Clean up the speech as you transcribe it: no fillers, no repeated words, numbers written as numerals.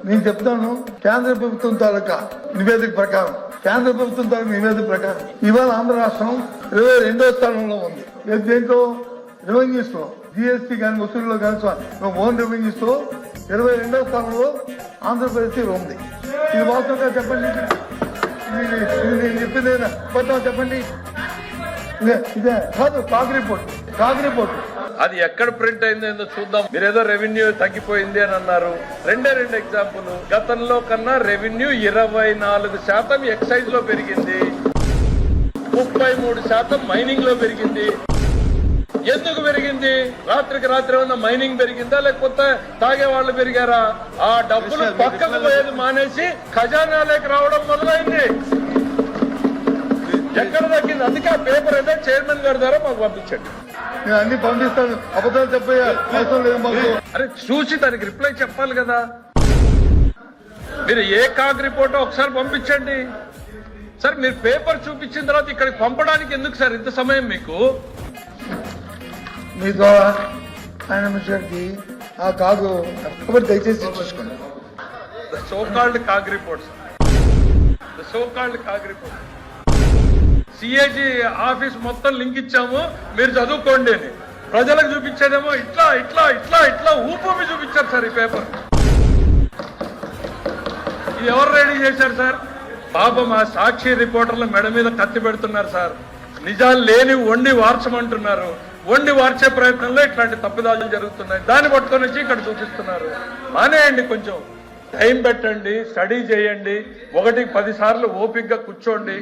నేను చెప్తాను. కేంద్ర ప్రభుత్వం తాలూకా నివేదిక ప్రకారం ఇవాళ ఆంధ్ర రాష్ట్రం 22వ స్థానంలో ఉంది. దేంట్లో రెవెన్యూస్ లో జిఎస్టీ కానీ వసూలులో కానీ ఓన్ రెవెన్యూస్ లో 22వ స్థానంలో ఆంధ్రప్రదేశ్ ఉంది. ఇది వాస్తవంగా చెప్పండి. నేను చెప్పింది చెప్పండి. ఇదే కాదు కాగ్ రిపోర్ట్ అది ఎక్కడ ప్రింట్ అయిందో చూద్దాం. మీరేదో రెవెన్యూ తగ్గిపోయింది అని అన్నారు. రెండు ఎగ్జాంపుల్. గతంలో కన్నా రెవెన్యూ 24% ఎక్సైజ్ లో పెరిగింది, 33% మైనింగ్ లో పెరిగింది. ఎందుకు పెరిగింది? రాత్రికి రాత్రి ఏమన్నా మైనింగ్ పెరిగిందా, లేకపోతే తాగే వాళ్ళు పెరిగారా? ఆ డబ్బులు పక్కకు పోయేది మానేసి ఖజానాలోకి రావడం మొదలైంది. ఎక్కడ తగ్గింది? అందుకే ఆ పేపర్ అయితే చైర్మన్ గారి ద్వారా మాకు పంపించండి. నేను అన్ని పంపిస్తాను. అబద్ధాలు చెప్పే అవసరం లేదు మాకు. అరే చూసి దానికి రిప్లై చెప్పాలి కదా. మీరు ఏ కాగ్ రిపోర్టో ఒకసారి పంపించండి సార్. మీరు పేపర్ చూపించిన తర్వాత ఇక్కడికి పంపడానికి ఎందుకు సార్ ఇంత సమయం మీకు? మీ ద్వారా ఆయన గారికి ఆ కాగు దయచేసి చూసుకోండి. So called CAG reports, CAG office మొత్తం లింక్ ఇచ్చాము, మీరు చదువుకోండి అని. ప్రజలకు చూపించేదేమో ఇట్లా ఇట్లా ఇట్లా ఇట్లా ఊపి చూపించారు సార్ ఈ పేపర్. ఇది ఎవరు రెడీ చేశారు సార్? పాపం ఆ సాక్షి రిపోర్టర్ల మెడ మీద కత్తి పెడుతున్నారు సార్. నిజాలు లేని వండి వార్చమంటున్నారు. వండి వార్చే ప్రయత్నంలో ఇట్లాంటి తప్పిదాలు జరుగుతున్నాయి. దాన్ని పట్టుకొని వచ్చి ఇక్కడ చూపిస్తున్నారు. మానేయండి, కొంచెం టైం పెట్టండి, స్టడీ చేయండి, 1కి 10 సార్లు ఓపికగా కూర్చోండి.